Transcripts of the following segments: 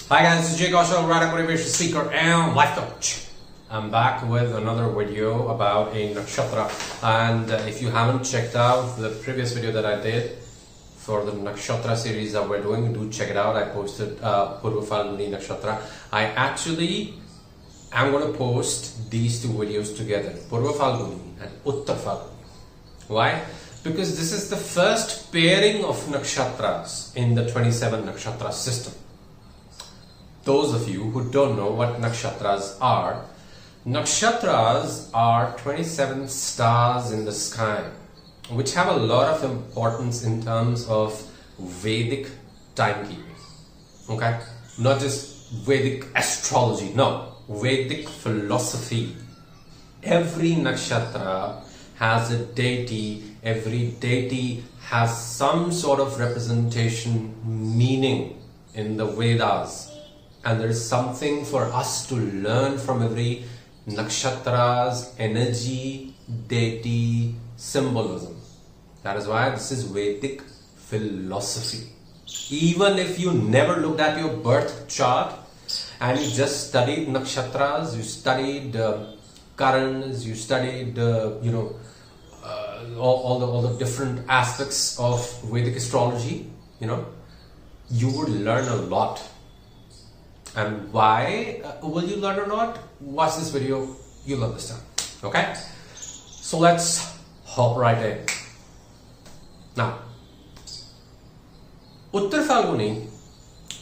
Hi guys, this is Jay Kaushal, writer, motivational speaker, and life coach. I'm back with another video about a nakshatra, and if you haven't checked out the previous video that I did for the nakshatra series that we're doing, do check it out. I posted Uttaraphalguni nakshatra. I actually am going to post these two videos together, Uttaraphalguni and Uttaraphalguni. Why? Because this is the first pairing of nakshatras in the 27 nakshatra system. Those of you who don't know what nakshatras are 27 stars in the sky, which have a lot of importance in terms of Vedic timekeeping. Okay? Not just Vedic astrology, no, Vedic philosophy. Every nakshatra has a deity, every deity has some sort of representation, meaning in the Vedas. And there is something for us to learn from every nakshatra's energy, deity, symbolism. That is why this is Vedic philosophy. Even if you never looked at your birth chart and you just studied nakshatras, you studied karans, you studied all the different aspects of Vedic astrology, you would learn a lot. And why will you learn or not? Watch this video, you'll understand. Okay? So let's hop right in. Now, Uttaraphalguni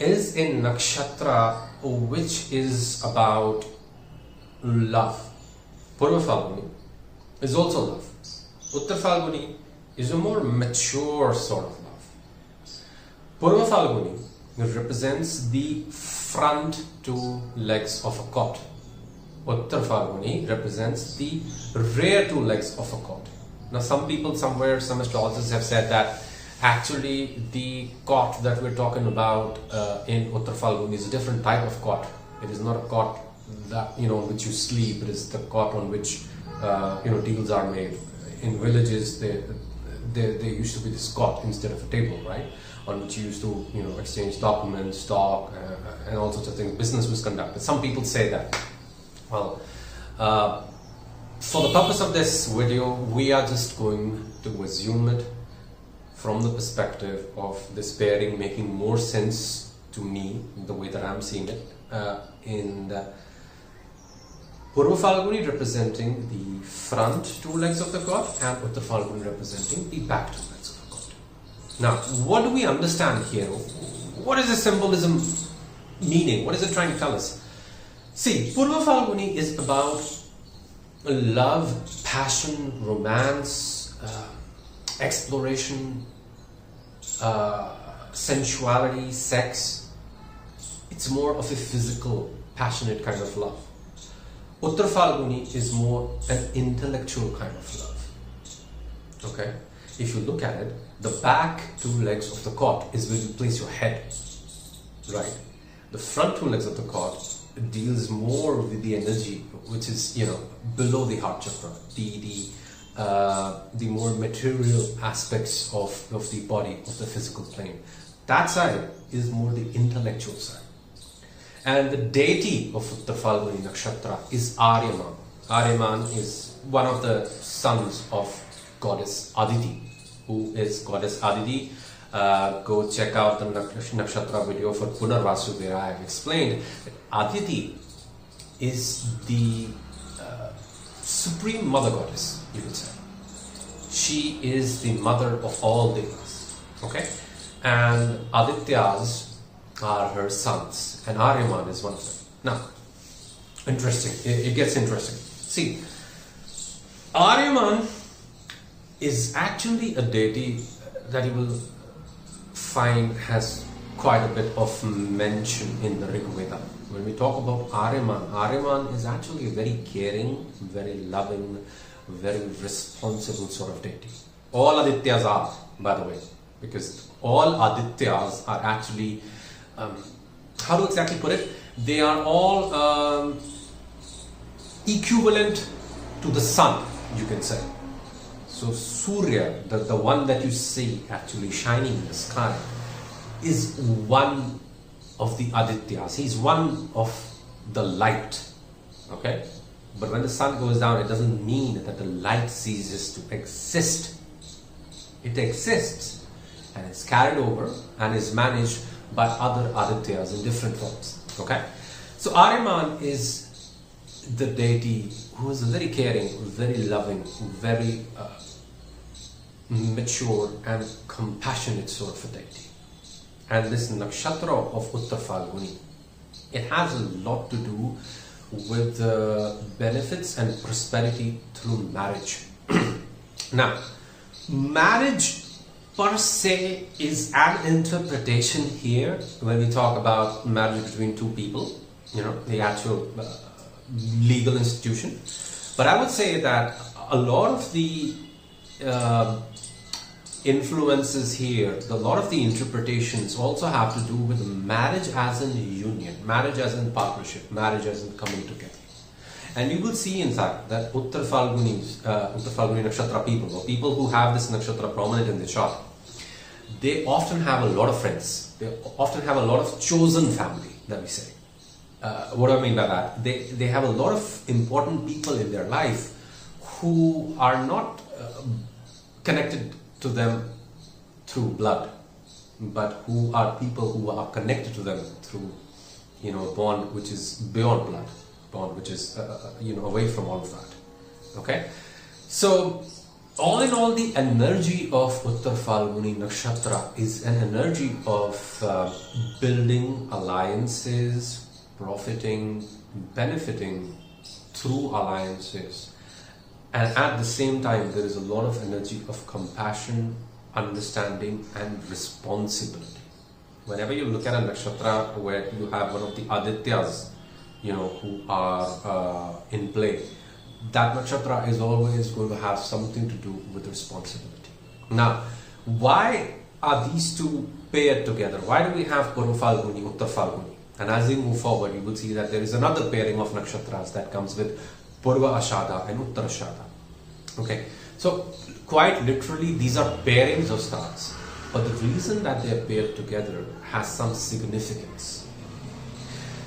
is a nakshatra which is about love. Purvaphalguni is also love. Uttaraphalguni is a more mature sort of love. Purvaphalguni represents the front two legs of a cot. Uttaraphalguni represents the rear two legs of a cot. Now some people somewhere, some astrologers have said that actually the cot that we're talking about in Uttaraphalguni is a different type of cot. It is not a cot that on which you sleep. It is the cot on which deals are made. In villages there used to be this cot instead of a table, right? On which you used to exchange documents, stock, and all sorts of things. Business was conducted. Some people say that. Well, for the purpose of this video, we are just going to assume it from the perspective of this pairing making more sense to me, the way that I'm seeing it, in the Purvaphalguni representing the front two legs of the god and Uttaraphalguni representing the back two legs of the god. Now, what do we understand here? What is the symbolism meaning? What is it trying to tell us? See, Purvaphalguni is about love, passion, romance, exploration, sensuality, sex. It's more of a physical, passionate kind of love. Uttaraphalguni is more an intellectual kind of love. Okay? If you look at it, the back two legs of the cot is where you place your head. Right? The front two legs of the cot deals more with the energy, which is, below the heart chakra, the more material aspects of the body, of the physical plane. That side is more the intellectual side. And the deity of Uttaraphalguni nakshatra is Aryaman. Aryaman is one of the sons of goddess Aditi. Who is goddess Aditi? Go check out the nakshatra video for Punarvasu where I have explained that Aditi is the supreme mother goddess, you could say. She is the mother of all deities. Okay? And Adityas are her sons, and Aryaman is one of them. Now, interesting. It gets interesting. See, Aryaman is actually a deity that you will find has quite a bit of mention in the Rig Veda. When we talk about Aryaman, Aryaman is actually a very caring, very loving, very responsible sort of deity. All Adityas are, by the way, because all Adityas are actually how to exactly put it? They are all equivalent to the sun, you can say. So Surya, the one that you see actually shining in the sky, is one of the Adityas. He's one of the light. Okay? But when the sun goes down, it doesn't mean that the light ceases to exist. It exists and is carried over and is managed by other Adityas in different forms. Okay? So Aryaman is the deity who is very caring, very loving, very mature and compassionate sort of a deity. And this nakshatra of Uttaraphalguni, it has a lot to do with the benefits and prosperity through marriage. Now, marriage per se is an interpretation here when we talk about marriage between two people, the actual legal institution. But I would say that a lot of the influences here, a lot of the interpretations also have to do with marriage as in union, marriage as in partnership, marriage as in coming together. And you will see in fact that Uttaraphalguni nakshatra people, or people who have this nakshatra prominent in the chart, they often have a lot of friends. They often have a lot of chosen family, that we say. What do I mean by that? They have a lot of important people in their life who are not connected to them through blood, but who are people who are connected to them through, a bond which is beyond blood, bond which is, away from all of that. Okay? So, all in all, the energy of Uttaraphalguni nakshatra is an energy of building alliances, profiting, benefiting through alliances. And at the same time, there is a lot of energy of compassion, understanding, and responsibility. Whenever you look at a nakshatra where you have one of the Adityas, who are in play, that nakshatra is always going to have something to do with responsibility. Now, why are these two paired together? Why do we have Purvaphalguni, Uttaraphalguni? And as we move forward, you will see that there is another pairing of nakshatras that comes with Purva Ashada and Uttara Ashada. Okay, so quite literally these are pairings of stars, but the reason that they are paired together has some significance.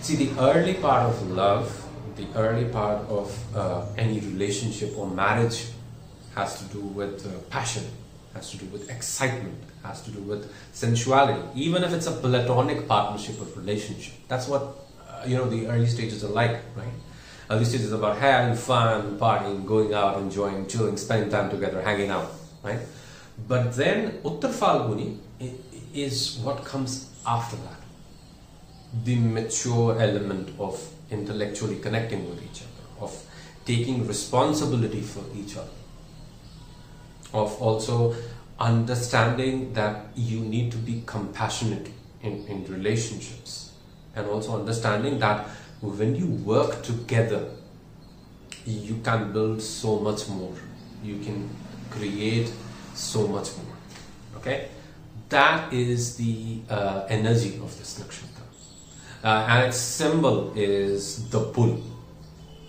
See, the early part of love, the early part of any relationship or marriage has to do with passion, has to do with excitement, has to do with sensuality, even if it's a platonic partnership or relationship. That's what the early stages are like, right? Early stages are about having fun, partying, going out, enjoying, chilling, spending time together, hanging out, right? But then Uttaraphalguni is what comes after that. The mature element of intellectually connecting with each other, of taking responsibility for each other, of also understanding that you need to be compassionate in relationships, and also understanding that when you work together, you can build so much more. You can create so much more. Okay? That is the energy of this nakshatra. And its symbol is the bull.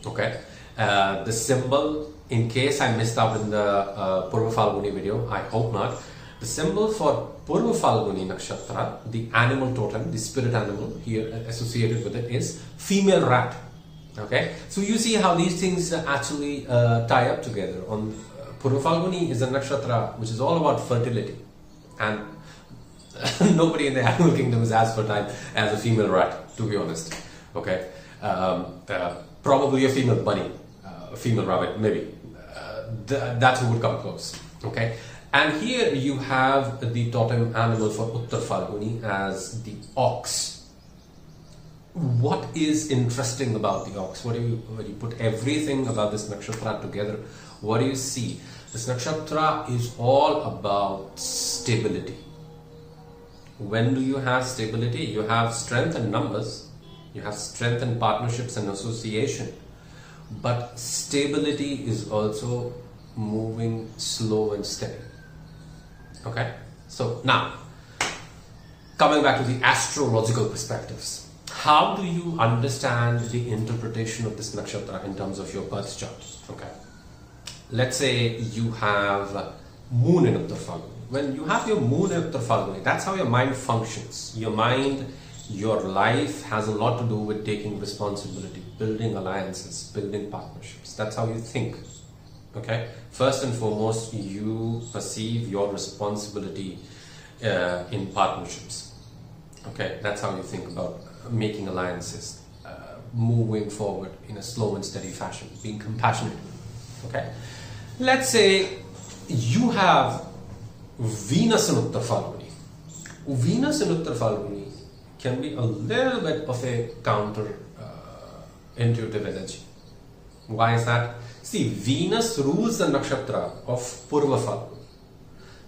Okay? The symbol, in case I missed out in the Purvaphalguni video, I hope not. The symbol for Purvaphalguni nakshatra, the animal totem, the spirit animal here associated with it, is female rat. Okay, so you see how these things actually tie up together. On Purvaphalguni is a nakshatra which is all about fertility, and nobody in the animal kingdom is as fertile as a female rat, to be honest. Okay, probably a female bunny, a female rabbit, maybe. That's who would come close. Okay. And here you have the totem animal for Uttaraphalguni as the ox. What is interesting about the ox? When you put everything about this nakshatra together, what do you see? This nakshatra is all about stability. When do you have stability? You have strength in numbers, you have strength in partnerships and association, but stability is also moving slow and steady. Okay, so now coming back to the astrological perspectives, how do you understand the interpretation of this nakshatra in terms of your birth chart? Okay, let's say you have moon in Uttaraphalguni. When you have your moon in Uttaraphalguni, that's how your mind functions. Your mind Your life has a lot to do with taking responsibility, building alliances, building partnerships. That's how you think. Okay? First and foremost, you perceive your responsibility in partnerships. Okay? That's how you think about making alliances, moving forward in a slow and steady fashion, being compassionate. Okay? Let's say you have Venus in Uttaraphalguni. Venus in Uttaraphalguni can be a little bit of a counter intuitive energy. Why is that? See, Venus rules the nakshatra of Purvaphalguni.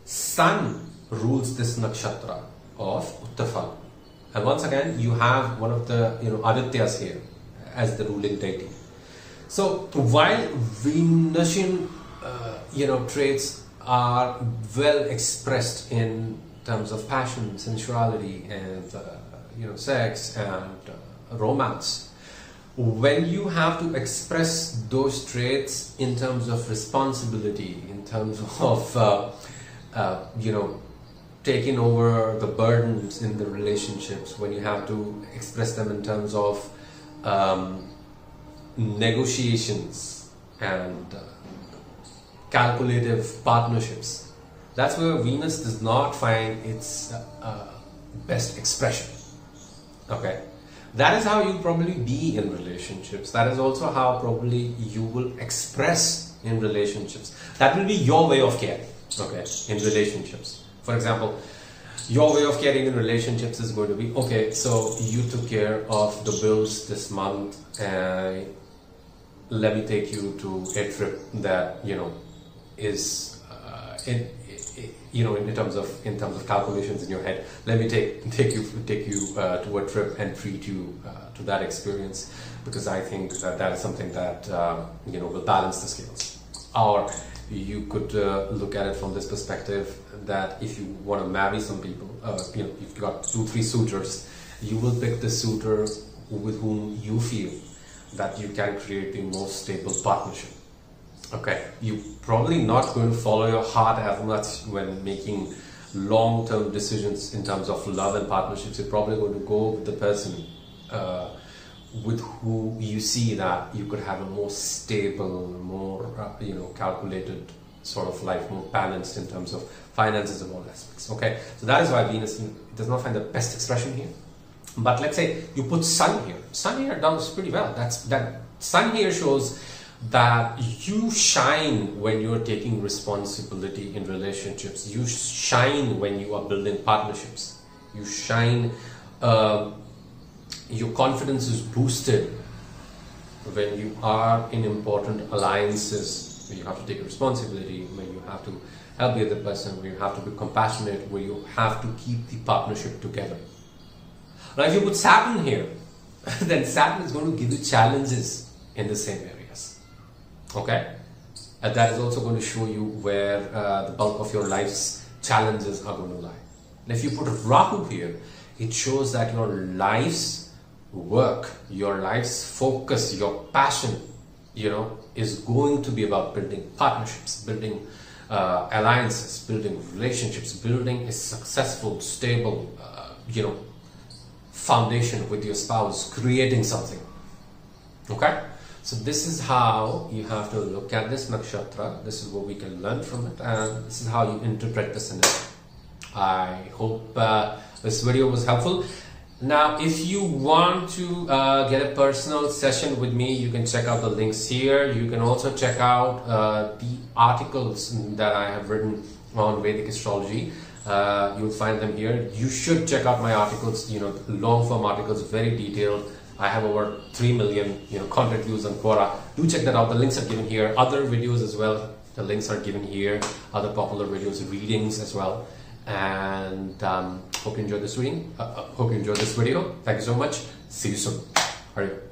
Sun rules this nakshatra of Uttaraphalguni. And once again, you have one of the Adityas here as the ruling deity. So while Venusian traits are well expressed in terms of passion, sensuality, and sex and romance, when you have to express those traits in terms of responsibility, in terms of taking over the burdens in the relationships, when you have to express them in terms of negotiations and calculative partnerships, that's where Venus does not find its best expression. Okay, that is how you'll probably be in relationships. That is also how probably you will express in relationships. That will be your way of caring. Okay, in relationships. For example, your way of caring in relationships is going to be, okay, so you took care of the bills this month, let me take you to a trip that is in terms of calculations in your head. Let me take you to a trip and treat you to that experience, because I think that is something that will balance the scales. Or you could look at it from this perspective that if you want to marry some people, if you've got 2-3 suitors, you will pick the suitor with whom you feel that you can create the most stable partnership. Okay, you're probably not going to follow your heart as much when making long-term decisions in terms of love and partnerships. You're probably going to go with the person with who you see that you could have a more stable, more calculated sort of life, more balanced in terms of finances and all aspects. Okay, so that is why Venus does not find the best expression here. But let's say you put Sun here. Sun here does pretty well. That Sun here shows that you shine when you're taking responsibility in relationships. You shine when you are building partnerships. You shine. Your confidence is boosted when you are in important alliances, where you have to take responsibility, where you have to help the other person, where you have to be compassionate, where you have to keep the partnership together. Now, if you put Saturn here, then Saturn is going to give you challenges in the same areas. Okay? And that is also going to show you where the bulk of your life's challenges are going to lie. And if you put Rahu here, it shows that your life's work, your life's focus, your passion, is going to be about building partnerships, building alliances, building relationships, building a successful, stable, foundation with your spouse, creating something. Okay? So this is how you have to look at this nakshatra. This is what we can learn from it, and this is how you interpret this energy. I hope this video was helpful. Now, if you want to get a personal session with me, you can check out the links here. You can also check out the articles that I have written on Vedic astrology. You'll find them here. You should check out my articles, long form articles, very detailed. I have over 3 million content views on Quora. Do check that out. The links are given here. Other videos as well, the links are given here. Other popular videos, readings as well. And hope you enjoyed this reading. Hope you enjoyed this video. Thank you so much. See you soon. Hurry up.